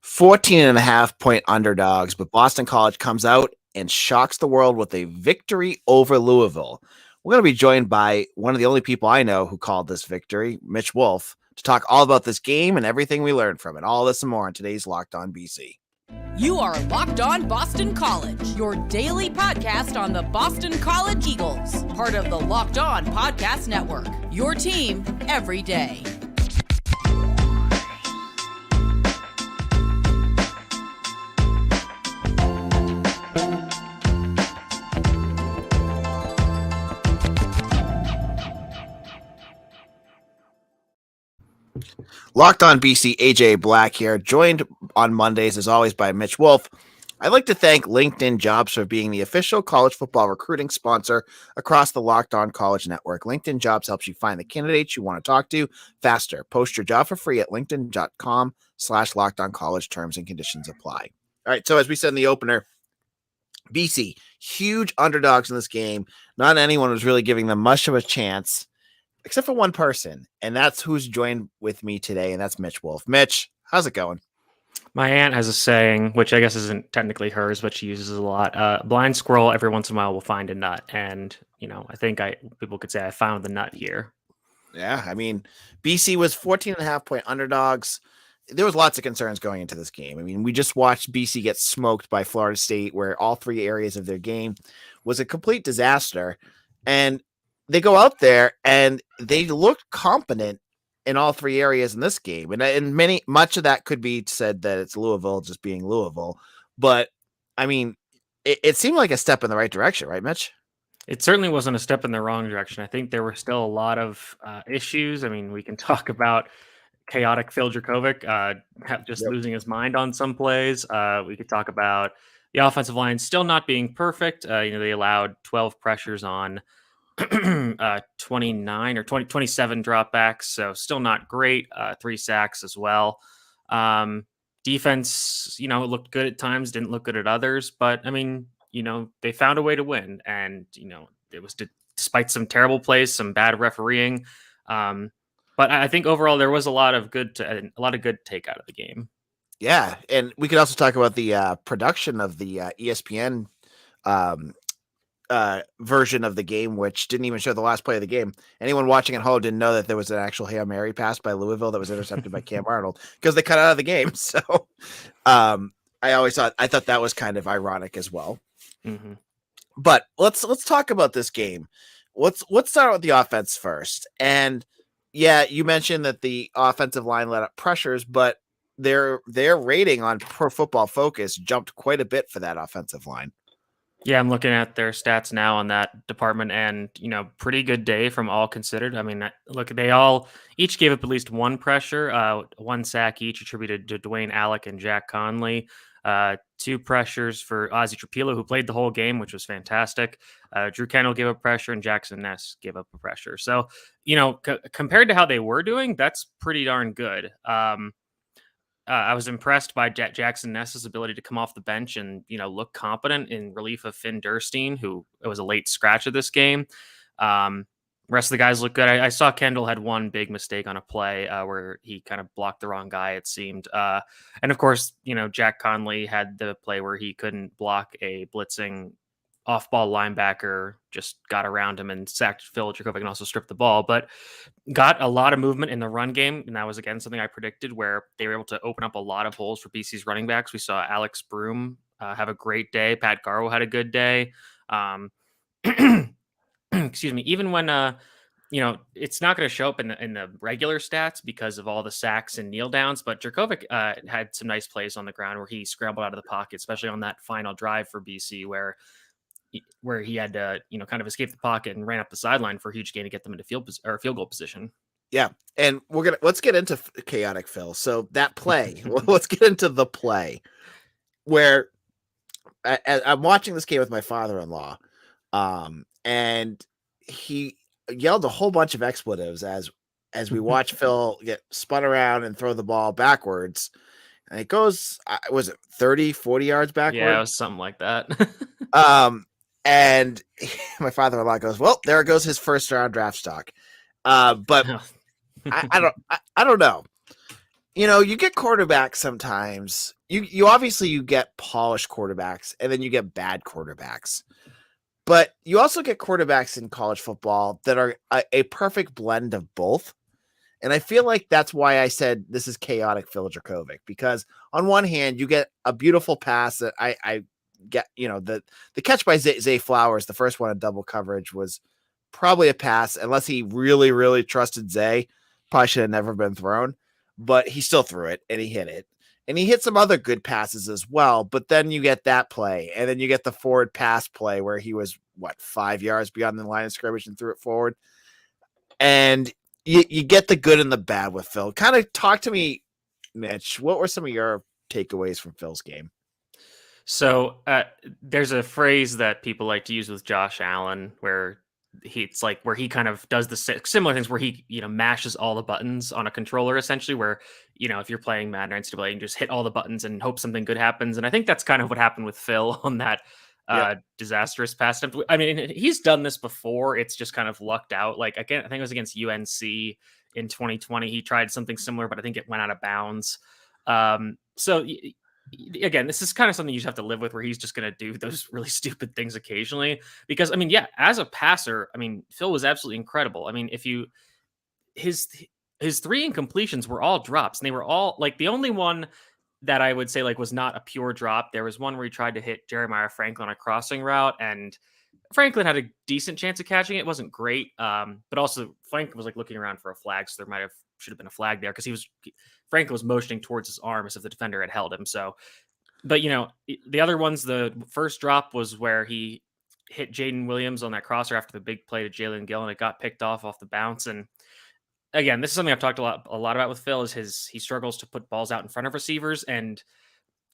14.5 point underdogs, but Boston College comes out and shocks the world with a victory over Louisville. We're going to be joined by one of the only people I know who called this victory, Mitch Wolfe, to talk all about this game and everything we learned from it. All this and more on today's Locked On BC. You are Locked On Boston College, your daily podcast on the Boston College Eagles, part of the Locked On Podcast Network, your team every day. Locked On BC, AJ Black here, joined on Mondays as always by Mitch Wolfe. I'd like to thank LinkedIn Jobs for being the official college football recruiting sponsor across the Locked On College Network. LinkedIn Jobs helps you find the candidates you want to talk to faster. Post your job for free at linkedin.com/LockedOnCollege. Terms and conditions apply. All right, so as we said in the opener, BC, huge underdogs in this game. Not anyone was really giving them much of a chance, except for one person, and that's who's joined with me today, and that's Mitch Wolfe. Mitch, how's it going? My aunt has a saying, which I guess isn't technically hers, but she uses a lot. Blind squirrel every once in a while will find a nut. And, I think people could say I found the nut here. Yeah, I mean, BC was 14.5 point underdogs. There was lots of concerns going into this game. I mean, we just watched BC get smoked by Florida State, where all three areas of their game was a complete disaster. And they go out there and they looked competent in all three areas in this game. And much of that could be said that it's Louisville just being Louisville. But I mean, it seemed like a step in the right direction, right, Mitch? It certainly wasn't a step in the wrong direction. I think there were still a lot of issues. I mean, we can talk about chaotic Phil Jurkovec losing his mind on some plays. We could talk about the offensive line still not being perfect. They allowed 12 pressures on 29 or 27 dropbacks, so still not great. 3 sacks as well. Defense, it looked good at times, didn't look good at others, but I mean, they found a way to win, and it was despite some terrible plays, some bad refereeing. But I think overall there was a lot of good take out of the game. Yeah, and we could also talk about the production of the ESPN version of the game, which didn't even show the last play of the game. Anyone watching at home didn't know that there was an actual Hail Mary pass by Louisville that was intercepted by Cam Arnold because they cut out of the game. So I thought that was kind of ironic as well. Mm-hmm. But let's talk about this game. Let's start with the offense first. And yeah, you mentioned that the offensive line let up pressures, but their rating on Pro Football Focus jumped quite a bit for that offensive line. Yeah, I'm looking at their stats now on that department, and pretty good day from all considered. I mean, look, they each gave up at least one pressure, 1 sack each attributed to Dwayne Alec and Jack Conley. 2 pressures for Ozzie Trapilo, who played the whole game, which was fantastic. Drew Kendall gave up pressure, and Jackson Ness gave up a pressure. So, compared to how they were doing, that's pretty darn good. I was impressed by Jackson Ness's ability to come off the bench and, look competent in relief of Finn Durstein, who was a late scratch of this game. Rest of the guys look good. I saw Kendall had one big mistake on a play where he kind of blocked the wrong guy, it seemed. And of course, Jack Conley had the play where he couldn't block a blitzing off-ball linebacker, just got around him and sacked Phil Jurkovec and also stripped the ball, but got a lot of movement in the run game. And that was, again, something I predicted, where they were able to open up a lot of holes for BC's running backs. We saw Alex Broom have a great day. Pat Garwo had a good day. Excuse me. Even when, it's not going to show up in the regular stats because of all the sacks and kneel downs, but Jurkovec had some nice plays on the ground where he scrambled out of the pocket, especially on that final drive for BC, where he had to, kind of escape the pocket and ran up the sideline for a huge gain to get them into field goal position. Yeah. And let's get into chaotic Phil. So that play, let's get into the play where I'm watching this game with my father-in-law. And he yelled a whole bunch of expletives as we watch Phil get spun around and throw the ball backwards. And it goes, was it 30, 40 yards backward? Yeah, it was something like that. And my father-in-law goes, well, there goes his first round draft stock. But I don't know. You get quarterbacks sometimes. You obviously you get polished quarterbacks, and then you get bad quarterbacks. But you also get quarterbacks in college football that are a perfect blend of both. And I feel like that's why I said this is chaotic Phil Jurkovec, because on one hand, you get a beautiful pass that I get, the catch by Zay Flowers, the first one in double coverage, was probably a pass, unless he really, really trusted Zay. Probably should have never been thrown, but he still threw it and he hit it. And he hit some other good passes as well. But then you get that play, and then you get the forward pass play where he was 5 yards beyond the line of scrimmage and threw it forward. And you get the good and the bad with Phil. Kind of talk to me, Mitch. What were some of your takeaways from Phil's game? So there's a phrase that people like to use with Josh Allen where it's like where he kind of does the similar things where he, mashes all the buttons on a controller, essentially, where, if you're playing Madden or NCAA, you just hit all the buttons and hope something good happens. And I think that's kind of what happened with Phil on that disastrous pass attempt. I mean, he's done this before. It's just kind of lucked out. Like, again, I think it was against UNC in 2020. He tried something similar, but I think it went out of bounds. So again, this is kind of something you just have to live with, where he's just going to do those really stupid things occasionally. Because, I mean, as a passer, I mean, Phil was absolutely incredible. I mean, his 3 incompletions were all drops, and they were all like, the only one that I would say like was not a pure drop. There was one where he tried to hit Jeremiah Franklin on a crossing route, and Franklin had a decent chance of catching it. It wasn't great. But also Franklin was like looking around for a flag. So there should have been a flag there, because Franklin was motioning towards his arm as if the defender had held him. So, but the other ones, the first drop was where he hit Jaden Williams on that crosser after the big play to Jalen Gill, and it got picked off the bounce. And again, this is something I've talked a lot about with Phil, is he struggles to put balls out in front of receivers. And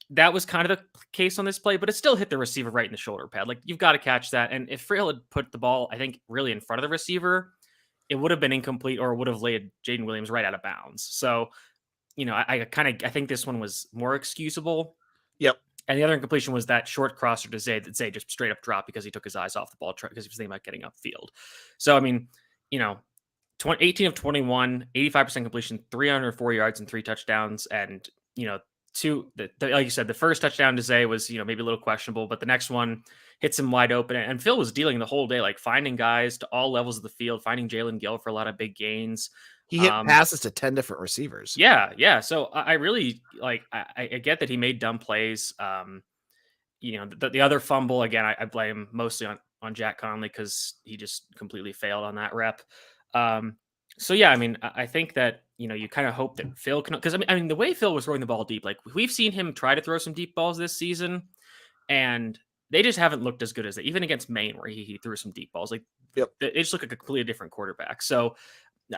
that was kind of the case on this play, but it still hit the receiver right in the shoulder pad. Like, you've got to catch that. And if Phil had put the ball, I think, really in front of the receiver, it would have been incomplete, or would have laid Jaden Williams right out of bounds. So, I think this one was more excusable. Yep. And the other incompletion was that short crosser to Zay that Zay just straight up dropped because he took his eyes off the ball, because he was thinking about getting upfield. So, I mean, 18 of 21, 85% completion, 304 yards and 3 touchdowns. And, like you said, the first touchdown to Zay was, maybe a little questionable, but the next one hits him wide open. And Phil was dealing the whole day, like finding guys to all levels of the field, finding Jalen Gill for a lot of big gains. He hit passes to 10 different receivers. Yeah. So I really I get that he made dumb plays. The other fumble, again, I blame mostly on Jack Conley, because he just completely failed on that rep. So yeah, I mean, I think that, you kind of hope that Phil can, because I mean, the way Phil was throwing the ball deep, like we've seen him try to throw some deep balls this season, and they just haven't looked as good as that. Even against Maine, where he threw some deep balls, like they just look like a completely different quarterback. So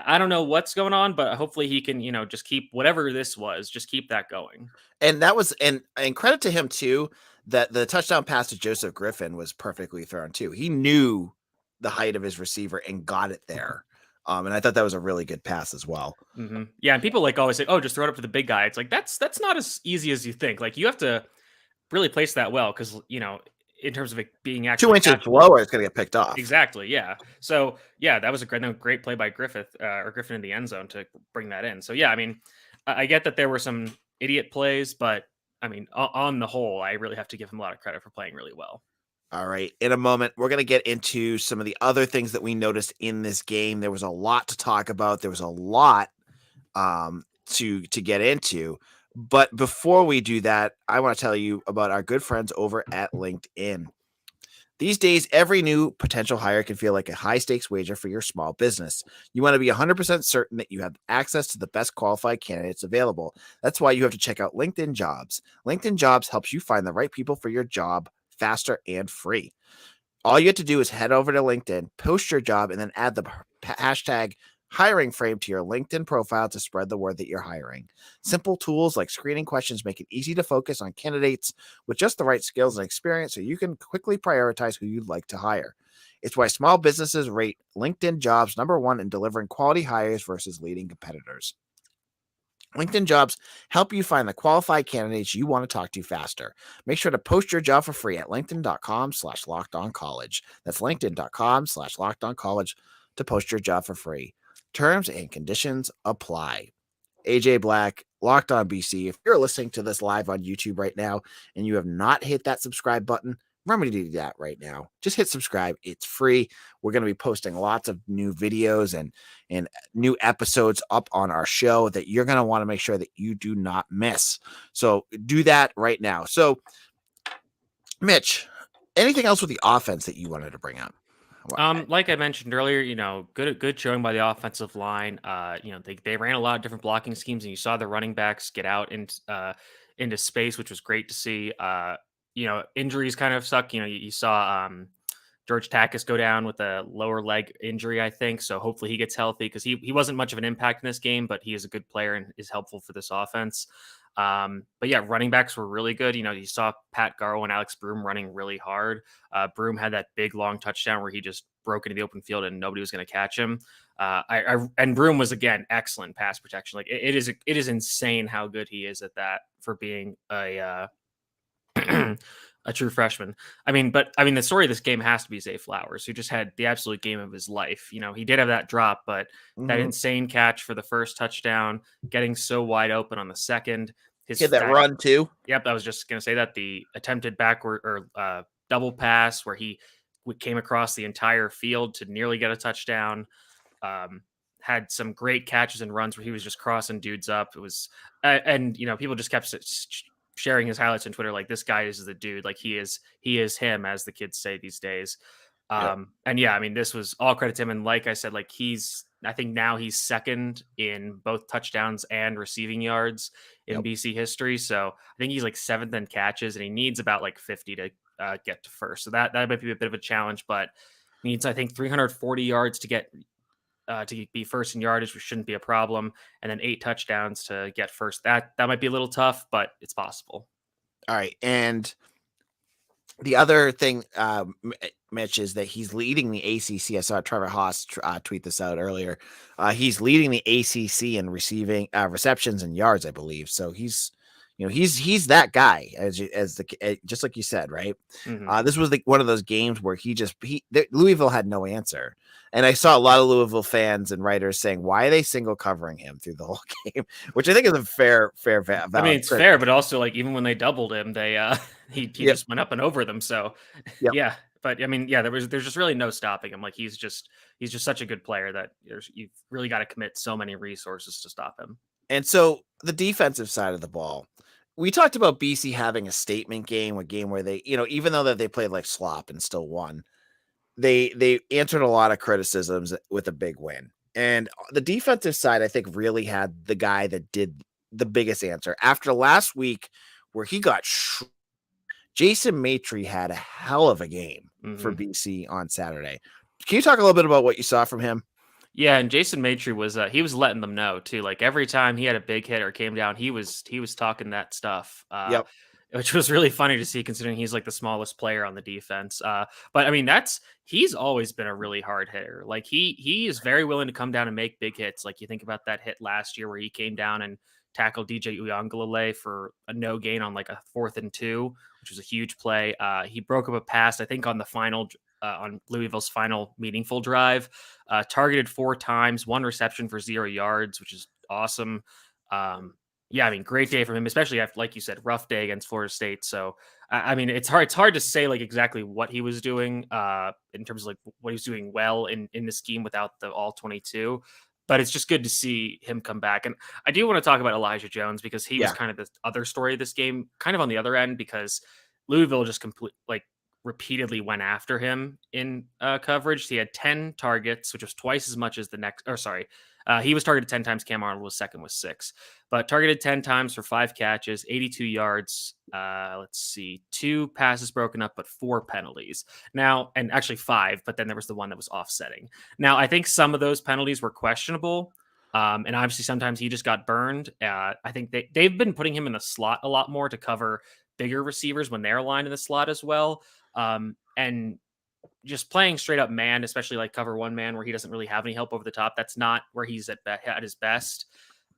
I don't know what's going on, but hopefully he can, just keep whatever this was, just keep that going. And that was, and credit to him too, that the touchdown pass to Joseph Griffin was perfectly thrown too. He knew the height of his receiver and got it there. And I thought that was a really good pass as well. Mm-hmm. Yeah, and people like always say, "Oh, just throw it up to the big guy." It's like that's not as easy as you think. Like, you have to really place that well, because in terms of it being actually 2 inches lower, it's going to get picked off. Exactly. Yeah. So yeah, that was a great play by Griffin in the end zone to bring that in. So yeah, I mean, I get that there were some idiot plays, but I mean, on the whole, I really have to give him a lot of credit for playing really well. All right. In a moment, we're going to get into some of the other things that we noticed in this game. There was a lot to talk about. There was a lot to get into. But before we do that, I want to tell you about our good friends over at LinkedIn. These days, every new potential hire can feel like a high-stakes wager for your small business. You want to be 100% certain that you have access to the best qualified candidates available. That's why you have to check out LinkedIn Jobs. LinkedIn Jobs helps you find the right people for your job faster and free. All you have to do is head over to LinkedIn, post your job, and then add the hashtag hiring frame to your LinkedIn profile to spread the word that you're hiring. Simple tools like screening questions make it easy to focus on candidates with just the right skills and experience, so you can quickly prioritize who you'd like to hire. It's why small businesses rate LinkedIn Jobs #1 in delivering quality hires versus leading competitors. LinkedIn Jobs help you find the qualified candidates you want to talk to faster. Make sure to post your job for free at linkedin.com/lockedoncollege. That's linkedin.com/lockedoncollege to post your job for free. Terms and conditions apply. AJ Black, Locked On BC. If you're listening to this live on YouTube right now and you have not hit that subscribe button, remember to do that right now. Just hit subscribe. It's free. We're going to be posting lots of new videos and new episodes up on our show that you're going to want to make sure that you do not miss. So do that right now. So, Mitch, anything else with the offense that you wanted to bring up? Like I mentioned earlier, good showing by the offensive line. They ran a lot of different blocking schemes, and you saw the running backs get out into space, which was great to see. Injuries kind of suck. You saw George Takis go down with a lower leg injury, I think. So hopefully he gets healthy because he wasn't much of an impact in this game, but he is a good player and is helpful for this offense. But yeah, running backs were really good. You saw Pat Garwo and Alex Broom running really hard. Broom had that big long touchdown where he just broke into the open field and nobody was going to catch him. And Broom was again excellent pass protection. Like it is insane how good he is at that for being a a true freshman. The story of this game has to be Zay Flowers, who just had the absolute game of his life. He did have that drop, but that insane catch for the first touchdown, getting so wide open on the second. He had that run too. Yep, I was just going to say that the attempted backward or double pass where he came across the entire field to nearly get a touchdown. Had some great catches and runs where he was just crossing dudes up. It was, people just kept sharing his highlights on Twitter. Like, this guy is the dude. Like, he is him, as the kids say these days. This was all credit to him. And like I said, like I think now he's second in both touchdowns and receiving yards in BC history. So I think he's like seventh in catches, and he needs about like 50 to get to first. So that might be a bit of a challenge, but needs, I think, 340 yards to get to be first in yardage, which shouldn't be a problem. And then 8 touchdowns to get first. That might be a little tough, but it's possible. All right. And the other thing, Mitch, is that he's leading the ACC. I saw Trevor Haas tweet this out earlier. He's leading the ACC in receiving receptions and yards, I believe. So he's that guy, just like you said, right? Mm-hmm. This was one of those games where Louisville had no answer, and I saw a lot of Louisville fans and writers saying, "Why are they single covering him through the whole game?" Which I think is a fair. It's fair, but also like even when they doubled him, they he just went up and over them. So yeah. But there's just really no stopping him. Like he's just such a good player that you've really got to commit so many resources to stop him. And so the defensive side of the ball, we talked about BC having a statement game, a game where they, even though that they played like slop and still won, they answered a lot of criticisms with a big win. And the defensive side, I think, really had the guy that did the biggest answer. After last week where he got Jason Maitre had a hell of a game for BC on Saturday. Can you talk a little bit about what you saw from him? Yeah, and Jason Maitre was he was letting them know too. Like every time he had a big hit or came down, he was talking that stuff. Which was really funny to see considering he's like the smallest player on the defense. But he's always been a really hard hitter. Like he is very willing to come down and make big hits. Like you think about that hit last year where he came down and tackled DJ Uyangalele for a no gain on like a 4th and 2, which was a huge play. He broke up a pass, I think, on the final on Louisville's final meaningful drive, targeted 4 times, 1 reception for 0 yards, which is awesome. Great day from him, especially after, like you said, rough day against Florida State. So, it's hard to say like exactly what he was doing in terms of like what he was doing well in the scheme without the all 22. But it's just good to see him come back. And I do want to talk about Elijah Jones because he was kind of the other story of this game, kind of on the other end, because Louisville just repeatedly went after him in coverage. He had 10 targets, which was twice as much as the next, he was targeted 10 times. Cam Arnold was second with 6, but targeted 10 times for 5 catches, 82 yards. 2 passes broken up, but 4 penalties. Now, and actually 5, but then there was the one that was offsetting. Now, I think some of those penalties were questionable. And obviously sometimes he just got burned. I think they've been putting him in the slot a lot more to cover bigger receivers when they're aligned in the slot as well. And just playing straight up man, especially like cover 1 man where he doesn't really have any help over the top. That's not where he's at his best.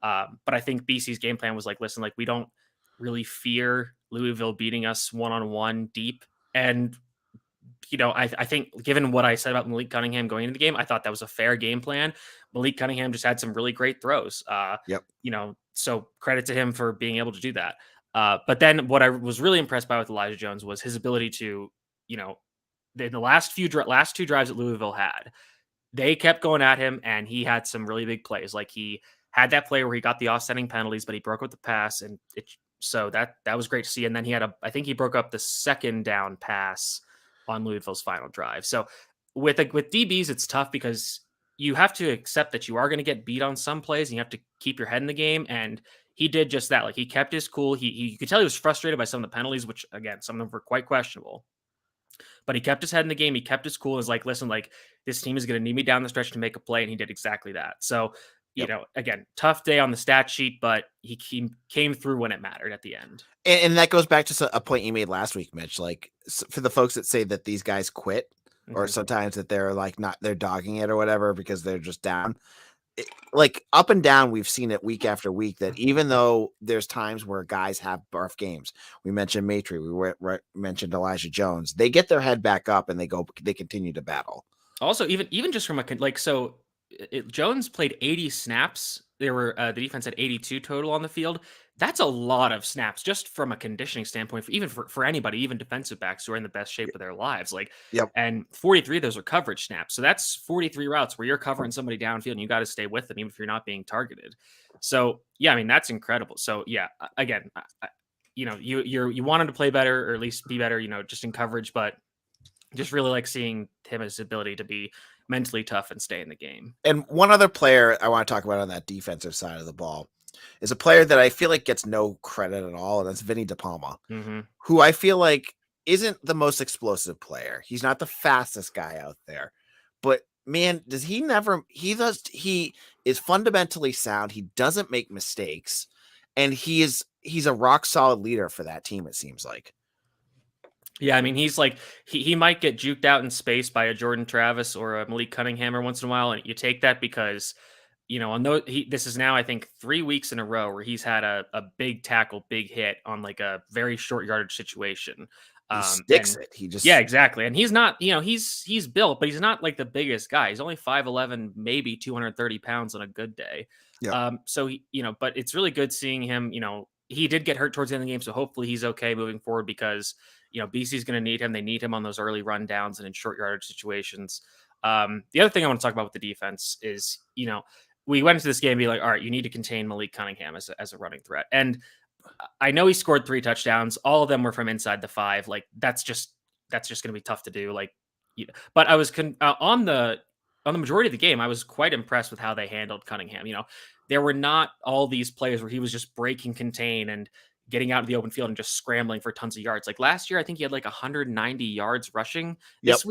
But I think BC's game plan was like, listen, like we don't really fear Louisville beating us 1-on-1 deep. And I think given what I said about Malik Cunningham going into the game, I thought that was a fair game plan. Malik Cunningham just had some really great throws. Yep. So credit to him for being able to do that. But then what I was really impressed by with Elijah Jones was his ability to, the last two drives that Louisville had, they kept going at him, and he had some really big plays. Like he had that play where he got the offsetting penalties, but he broke up the pass, and so that was great to see. And then I think he broke up the second down pass on Louisville's final drive. So with DBs, it's tough because you have to accept that you are going to get beat on some plays, and you have to keep your head in the game. And he did just that. Like he kept his cool. You could tell he was frustrated by some of the penalties, which again, some of them were quite questionable. But he kept his head in the game. He kept his cool. And was like, listen, like this team is going to need me down the stretch to make a play, and he did exactly that. So, again, tough day on the stat sheet, but he came through when it mattered at the end. And that goes back to a point you made last week, Mitch. Like for the folks that say that these guys quit, or sometimes that they're like they're dogging it or whatever because they're just down. Like up and down, we've seen it week after week that even though there's times where guys have barf games, we mentioned Maitre, we mentioned Elijah Jones, they get their head back up and they continue to battle. Also, even just from Jones played 80 snaps. There were the defense had 82 total on the field. That's a lot of snaps just from a conditioning standpoint, for anybody, even defensive backs who are in the best shape of their lives. And 43 of those are coverage snaps. So that's 43 routes where you're covering somebody downfield and you got to stay with them, even if you're not being targeted. So, yeah, I mean, that's incredible. So, yeah, again, you wanted to play better or at least be better, just in coverage, but just really like seeing him, his ability to be mentally tough and stay in the game. And one other player I want to talk about on that defensive side of the ball is a player that I feel like gets no credit at all, and that's Vinny DePalma, who I feel like isn't the most explosive player. He's not the fastest guy out there, but man, he is fundamentally sound. He doesn't make mistakes, and he's a rock solid leader for that team, it seems like. Yeah, I mean, he's like he might get juked out in space by a Jordan Travis or a Malik Cunningham once in a while, and you take that because this is now I think 3 weeks in a row where he's had a big tackle, big hit on like a very short yardage situation. He sticks it. Yeah, exactly. And he's not, he's built, but he's not like the biggest guy. He's only 5'11", maybe 230 pounds on a good day. Yep. So but it's really good seeing him. He did get hurt towards the end of the game, so hopefully he's okay moving forward because BC is going to need him. They need him on those early rundowns and in short yardage situations. The other thing I want to talk about with the defense is, we went into this game being like, all right, you need to contain Malik Cunningham as a running threat. And I know he scored 3 touchdowns. All of them were from inside the 5. Like that's just going to be tough to do. But I was on the majority of the game, I was quite impressed with how they handled Cunningham. There were not all these plays where he was just breaking contain and getting out of the open field and just scrambling for tons of yards. Like last year, I think he had like 190 yards rushing. This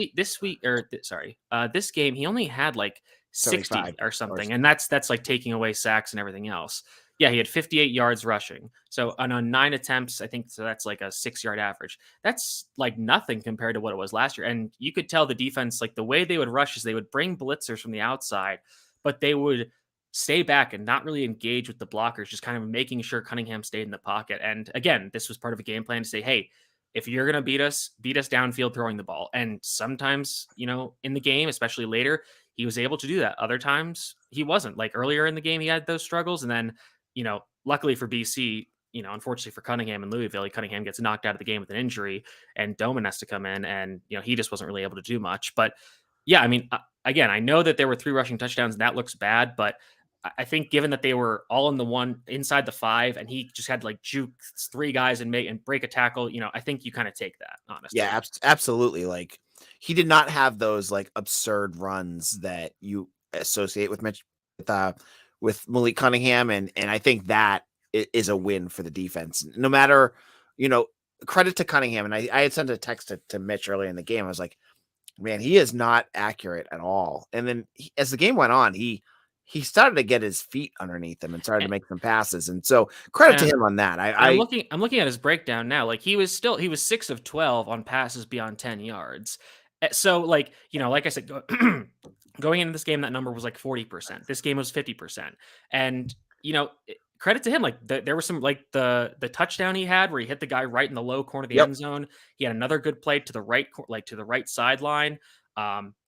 game, he only had like 60 or something. And that's like taking away sacks and everything else. Yeah, he had 58 yards rushing. So on 9 attempts, I think so that's like a 6-yard average. That's like nothing compared to what it was last year. And you could tell the defense, like the way they would rush is they would bring blitzers from the outside, but they would stay back and not really engage with the blockers, just kind of making sure Cunningham stayed in the pocket. And again, this was part of a game plan to say, hey, if you're going to beat us downfield throwing the ball. And sometimes, in the game, especially later, he was able to do that. Other times he wasn't. Like earlier in the game, he had those struggles. And then, luckily for BC, unfortunately for Cunningham and Louisville, Cunningham gets knocked out of the game with an injury and Doman has to come in and, he just wasn't really able to do much. But yeah, I mean, again, I know that there were 3 rushing touchdowns and that looks bad, but I think given that they were all in the one inside the 5 and he just had like juke 3 guys and break a tackle, I think you kind of take that, honestly. Yeah, absolutely. Like he did not have those like absurd runs that you associate with with Malik Cunningham. And I think that is a win for the defense. No matter, credit to Cunningham. And I had sent a text to Mitch earlier in the game. I was like, man, he is not accurate at all. And then as the game went on, he started to get his feet underneath him and started to make some passes. And so credit to him on that. I'm looking at his breakdown now. Like he was 6 of 12 on passes beyond 10 yards. So like I said, going into this game, that number was like 40%. This game was 50%. And, credit to him. Like there was some like the touchdown he had where he hit the guy right in the low corner of the Yep. end zone. He had another good play to the right, like to the right sideline.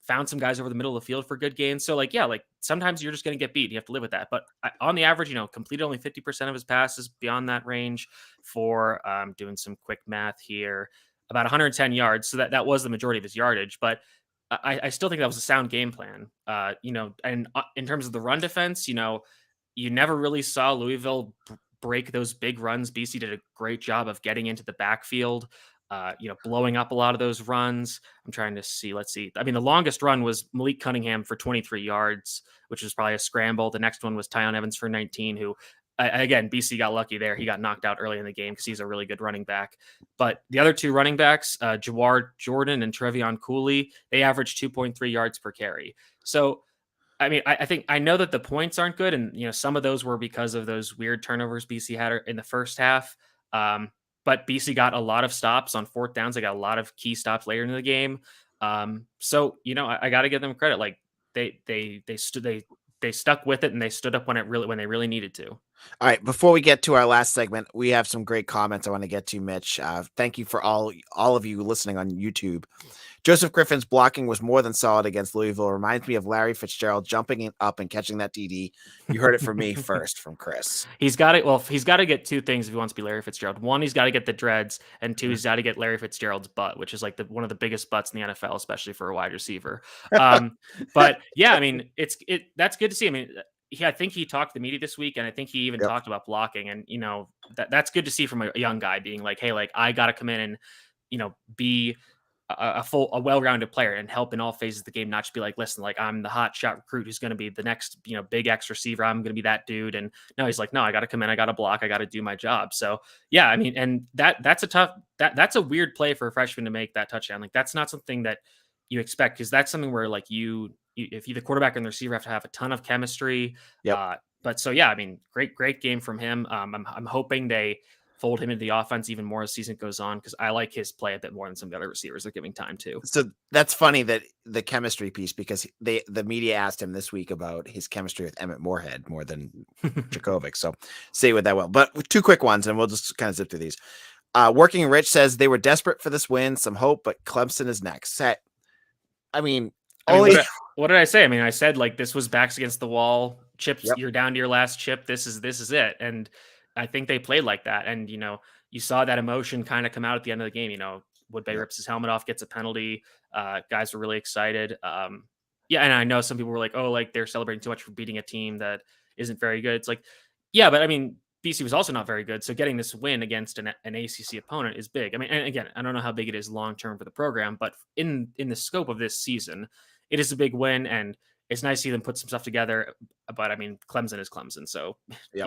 Found some guys over the middle of the field for good gains. So like, yeah, like sometimes you're just going to get beat. You have to live with that. But on the average, completed only 50% of his passes beyond that range for doing some quick math here, about 110 yards. So that was the majority of his yardage. But I still think that was a sound game plan. And in terms of the run defense, you never really saw Louisville break those big runs. BC did a great job of getting into the backfield, blowing up a lot of those runs. I'm trying to see. Let's see. I mean, the longest run was Malik Cunningham for 23 yards, which was probably a scramble. The next one was Tyon Evans for 19, who, again, BC got lucky there. He got knocked out early in the game because he's a really good running back. But the other two running backs, Jawar Jordan and Trevion Cooley, they averaged 2.3 yards per carry. So, I mean, I think I know that the points aren't good, and some of those were because of those weird turnovers BC had in the first half. But BC got a lot of stops on fourth downs. They got a lot of key stops later in the game. So I got to give them credit. Like they stuck with it and they stood up when they really needed to. All right, before we get to our last segment, we have some great comments I want to get to, Mitch. Thank you for all of you listening on YouTube. Joseph Griffin's blocking was more than solid against Louisville. Reminds me of Larry Fitzgerald jumping up and catching that TD. You heard it from me first, from Chris. He's got to get two things if he wants to be Larry Fitzgerald. One, he's got to get the dreads, and two, he's got to get Larry Fitzgerald's butt, which is like one of the biggest butts in the NFL, especially for a wide receiver. But yeah, I mean, that's good to see. I mean, I think he talked to the media this week, and I think he even talked about blocking, and that's good to see from a young guy being like, hey, like I got to come in and be a well-rounded player and help in all phases of the game, not just be like, listen, like I'm the hot shot recruit who's going to be the next, big X receiver. I'm going to be that dude. And no, he's like, no, I got to come in. I got to block. I got to do my job. So yeah, I mean, and that's a weird play for a freshman to make that touchdown. Like that's not something that you expect, because that's something where like if you the quarterback and the receiver have to have a ton of chemistry. But so yeah, I mean, great game from him. I'm hoping they fold him into the offense even more as the season goes on, because I like his play a bit more than some of the other receivers they're giving time to. So that's funny, that the chemistry piece, because the media asked him this week about his chemistry with Emmett Moorhead more than Jurkovec. So say with that well. But two quick ones, and we'll just kind of zip through these. Working Rich says they were desperate for this win, some hope, but Clemson is next. What did I say? I mean, I said like this was backs against the wall, chips. Yep. You're down to your last chip. This is it. And I think they played like that. And, you saw that emotion kind of come out at the end of the game. Woodbay rips his helmet off, gets a penalty. Guys were really excited. And I know some people were like, oh, like they're celebrating too much for beating a team that isn't very good. It's like, yeah, but I mean, BC was also not very good. So getting this win against an ACC opponent is big. I mean, and again, I don't know how big it is long-term for the program, but in the scope of this season, it is a big win, and it's nice to see them put some stuff together. But I mean, Clemson is Clemson. So yeah.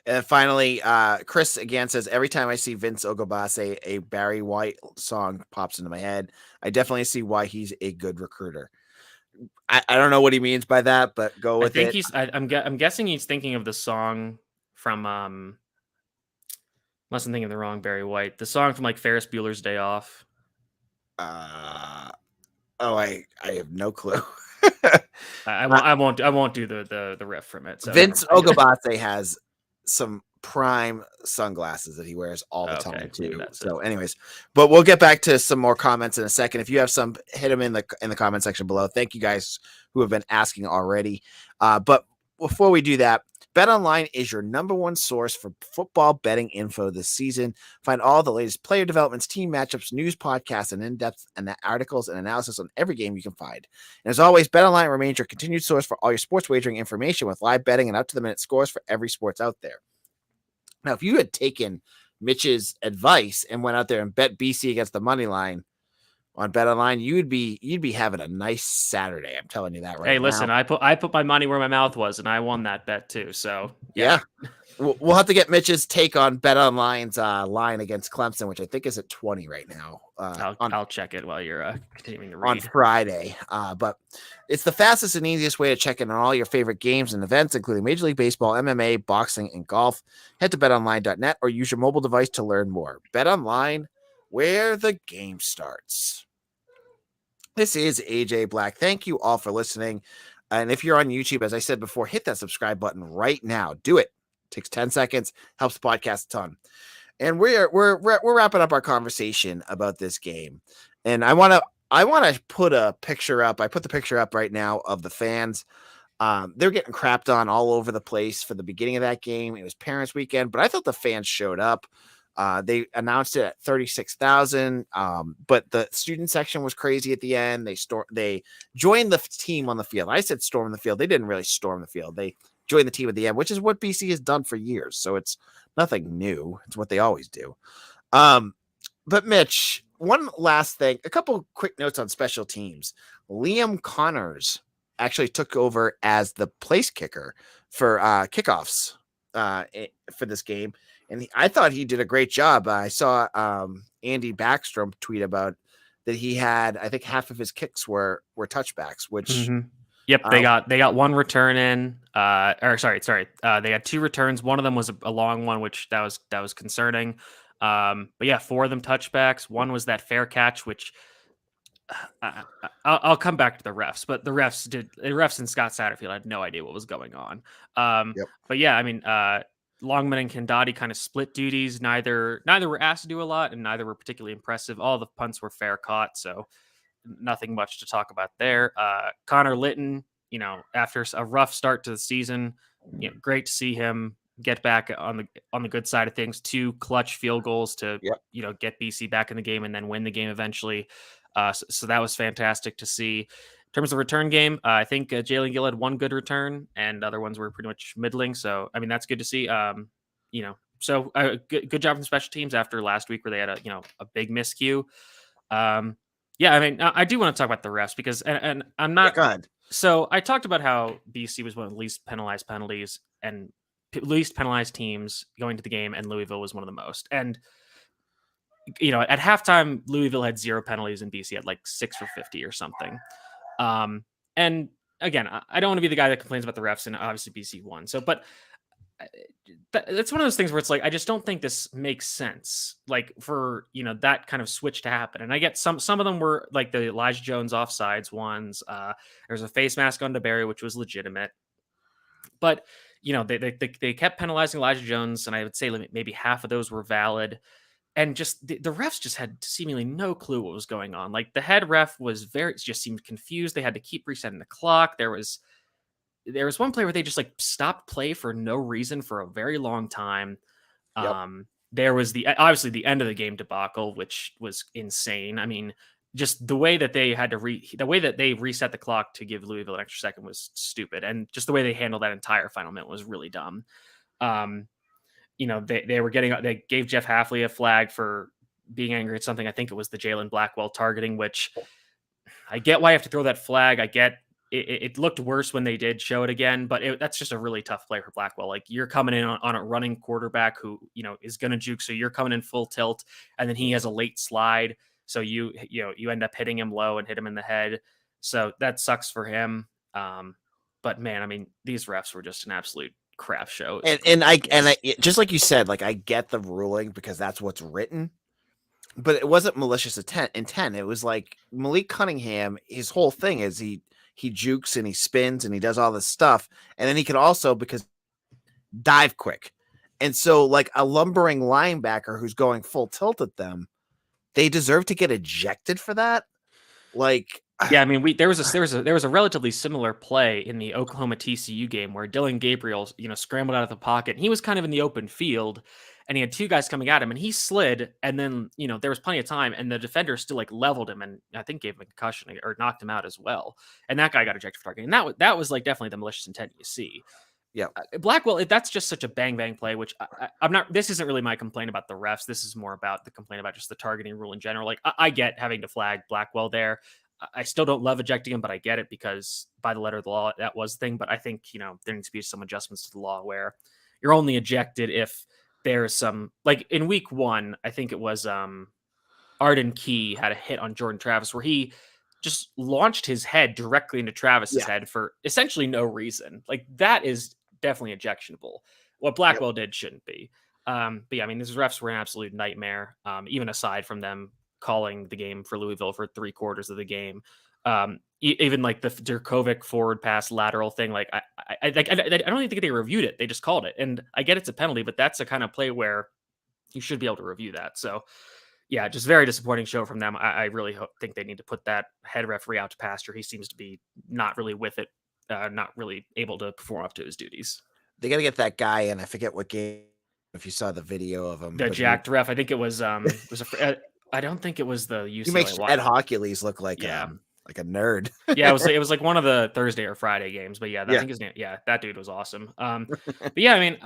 And finally, Chris again says, every time I see Vince Ogobase, a Barry White song pops into my head. I definitely see why he's a good recruiter. I don't know what he means by that, but go with it. I'm guessing he's thinking of the song from, unless I'm thinking of the wrong Barry White, the song from like Ferris Bueller's Day Off. I have no clue. I won't do the riff from it. So Vince Ogobase has some prime sunglasses that he wears all the time too. So anyways, but we'll get back to some more comments in a second. If you have some, hit them in the comment section below. Thank you guys who have been asking already. But before we do that, BetOnline is your number one source for football betting info this season. Find all the latest player developments, team matchups, news, podcasts, and in-depth articles and analysis on every game you can find. And as always, BetOnline remains your continued source for all your sports wagering information with live betting and up-to-the-minute scores for every sports out there. Now, if you had taken Mitch's advice and went out there and bet BC against the money line on BetOnline, you'd be having a nice Saturday. I'm telling you that right now. Hey, listen, I put my money where my mouth was, and I won that bet too. So yeah. We'll have to get Mitch's take on BetOnline's line against Clemson, which I think is at 20 right now. I'll check it while you're continuing to read. On Friday. But it's the fastest and easiest way to check in on all your favorite games and events, including Major League Baseball, MMA, boxing, and golf. Head to betonline.net or use your mobile device to learn more. BetOnline, where the game starts. This is AJ Black. Thank you all for listening. And if you're on YouTube, as I said before, hit that subscribe button right now. Do it. takes 10 seconds, helps the podcast a ton. And we're wrapping up our conversation about this game. And I want to put a picture up. I put the picture up right now of the fans. They're getting crapped on all over the place for the beginning of that game. It was Parents' Weekend, but I thought the fans showed up. They announced it at 36,000, but the student section was crazy at the end. They joined the team on the field. I said storm the field. They didn't really storm the field. They joined the team at the end, which is what BC has done for years. So it's nothing new. It's what they always do. But Mitch, one last thing, a couple quick notes on special teams. Liam Connors actually took over as the place kicker for kickoffs for this game. And I thought he did a great job. I saw Andy Backstrom tweet about that he had, I think half of his kicks were touchbacks, which Yep, they got one return in. They got two returns. One of them was a long one, which that was concerning. But yeah, 4 of them touchbacks. One was that fair catch, which I'll come back to the refs, but the refs and Scott Satterfield had no idea what was going on. But yeah, I mean, Longman and Kendati kind of split duties. Neither were asked to do a lot, and neither were particularly impressive. All the punts were fair caught, so nothing much to talk about there. Connor Litton, after a rough start to the season, great to see him get back on the good side of things. 2 clutch field goals to get BC back in the game and then win the game eventually. So that was fantastic to see. In terms of return game, I think Jalen Gill had 1 good return, and other ones were pretty much middling. So I mean, that's good to see. So good job from special teams after last week where they had a big miscue. Yeah, I mean, I do want to talk about the refs because, and I'm not. Go ahead. So I talked about how BC was one of the least penalized penalties and least penalized teams going to the game, and Louisville was one of the most. And at halftime, Louisville had 0 penalties and BC had like 6 for 50 or something. And again, I don't want to be the guy that complains about the refs, and obviously BC won. So, but that's one of those things where it's like, I just don't think this makes sense. Like for, that kind of switch to happen. And I get some of them were like the Elijah Jones offsides ones. There's a face mask on DeBerry, which was legitimate, but they kept penalizing Elijah Jones. And I would say maybe half of those were valid. And just the refs just had seemingly no clue what was going on. Like the head ref just seemed confused. They had to keep resetting the clock. There was one play where they just like stopped play for no reason for a very long time. Yep. There was obviously the end of the game debacle, which was insane. I mean, just the way that they had to reset the clock to give Louisville an extra second was stupid. And just the way they handled that entire final minute was really dumb. They gave Jeff Hafley a flag for being angry at something. I think it was the Jalen Blackwell targeting, which I get why you have to throw that flag. I get it looked worse when they did show it again, but that's just a really tough play for Blackwell. Like you're coming in on a running quarterback who, is going to juke. So you're coming in full tilt and then he has a late slide. So you end up hitting him low and hit him in the head. So that sucks for him. But man, I mean, these refs were just an absolute crap show. And I just like you said, like I get the ruling because that's what's written, but it wasn't malicious intent. It was like Malik Cunningham, his whole thing is he jukes and he spins and he does all this stuff, and then he can also because dive quick. And so like a lumbering linebacker who's going full tilt at them, they deserve to get ejected for that. Like yeah, I mean, there was a relatively similar play in the Oklahoma TCU game where Dylan Gabriel, scrambled out of the pocket. And he was kind of in the open field, and he had 2 guys coming at him, and he slid. And then, there was plenty of time, and the defender still like leveled him, and I think gave him a concussion or knocked him out as well. And that guy got ejected for targeting. And that was like definitely the malicious intent you see. Yeah, Blackwell, that's just such a bang play, which I'm not. This isn't really my complaint about the refs. This is more about the complaint about just the targeting rule in general. Like I get having to flag Blackwell there. I still don't love ejecting him, but I get it because by the letter of the law, that was the thing. But I think, there needs to be some adjustments to the law where you're only ejected if there's some, like in week 1, I think it was Arden Key had a hit on Jordan Travis where he just launched his head directly into Travis's head for essentially no reason. Like that is definitely ejectionable. What Blackwell did shouldn't be. But yeah, I mean, these refs were an absolute nightmare, even aside from them calling the game for Louisville for 3/4 of the game. Even like the Jurkovec forward pass lateral thing, like I don't even think they reviewed it. They just called it, and I get it's a penalty, but that's the kind of play where you should be able to review that. So, yeah, just very disappointing show from them. I really think they need to put that head referee out to pasture. He seems to be not really with it, not really able to perform up to his duties. They got to get that guy in. I forget what game. If you saw the video of him, The jacked ref, I think it was I don't think it was the UCLA. He makes Ed Hockley's look like a nerd. Yeah, it was like one of the Thursday or Friday games, but I think his name. Yeah, that dude was awesome. But yeah, I mean,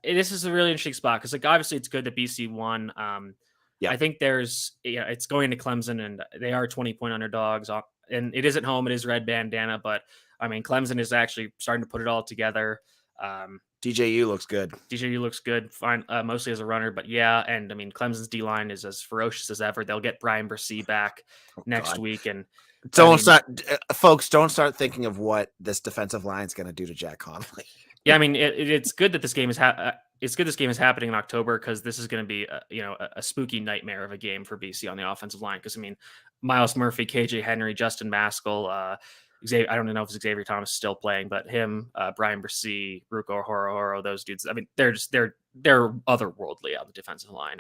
this is a really interesting spot because like obviously it's good that BC won. I think it's going to Clemson and they are 20-point underdogs, and it is at home. It is red bandana, but I mean Clemson is actually starting to put it all together. DJU looks good. DJU looks good, fine, mostly as a runner, but yeah, and I mean Clemson's D line is as ferocious as ever. They'll get Brian Brissy back next week, and folks, don't start thinking of what this defensive line is going to do to Jack Conley. Yeah, I mean it's good that this game is it's good this game is happening in October because this is going to be a spooky nightmare of a game for BC on the offensive line. Because I mean Miles Murphy, KJ Henry, Justin Maskell, I don't know if Xavier Thomas is still playing, but him, Brian Brissy, Ruko Horo, those dudes. I mean, they're otherworldly on the defensive line.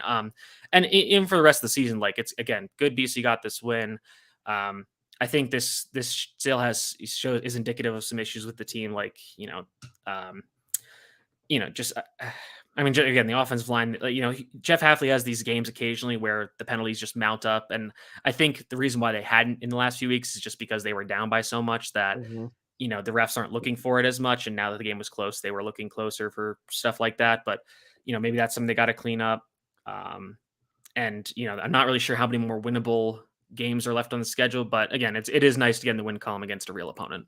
And even for the rest of the season, like it's again good. BC got this win. I think this still is indicative of some issues with the team, like just. I mean, again, the offensive line, Jeff Hafley has these games occasionally where the penalties just mount up. And I think the reason why they hadn't in the last few weeks is just because they were down by so much that, the refs aren't looking for it as much. And now that the game was close, they were looking closer for stuff like that. But, maybe that's something they got to clean up. I'm not really sure how many more winnable games are left on the schedule. But again, it is nice to get in the win column against a real opponent.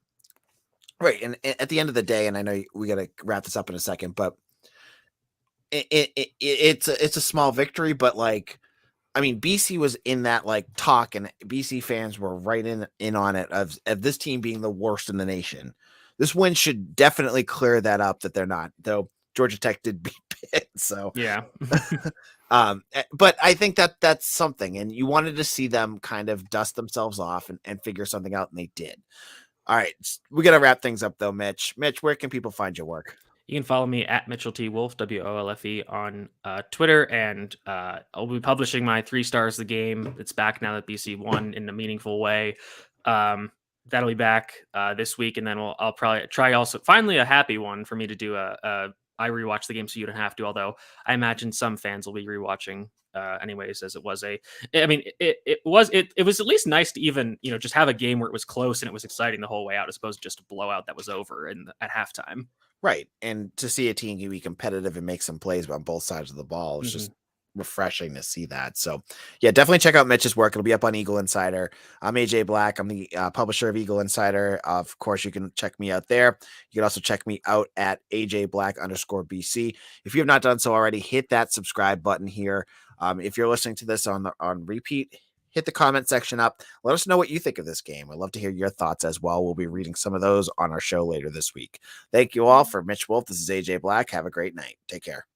Right. And at the end of the day, and I know we got to wrap this up in a second, but it's a small victory, but like, I mean, BC was in that like talk, and BC fans were right in on it of this team being the worst in the nation. This win should definitely clear that up that they're not, though Georgia Tech did beat Pitt. So yeah. But I think that's something, and you wanted to see them kind of dust themselves off and figure something out, and they did. All right, we got to wrap things up though, Mitch. Mitch, where can people find your work? You can follow me at Mitchell T Wolfe, WOLFE, on Twitter, and I'll be publishing my 3 stars of the game. It's back now that BC won in a meaningful way. That'll be back this week, and then I'll probably try also finally a happy one for me to do I rewatch the game so you don't have to. Although I imagine some fans will be rewatching anyways, as it was it was at least nice to even just have a game where it was close and it was exciting the whole way out, as opposed to just a blowout that was over at halftime. Right. And to see a team be competitive and make some plays on both sides of the ball is just refreshing to see that. So yeah, definitely check out Mitch's work. It'll be up on Eagle Insider. I'm AJ Black. I'm the publisher of Eagle Insider. Of course, you can check me out there. You can also check me out at AJBlack_BC. If you have not done so already, hit that subscribe button here. If you're listening to this on repeat, hit the comment section up. Let us know what you think of this game. I'd love to hear your thoughts as well. We'll be reading some of those on our show later this week. Thank you all. For Mitch Wolfe, this is AJ Black. Have a great night. Take care.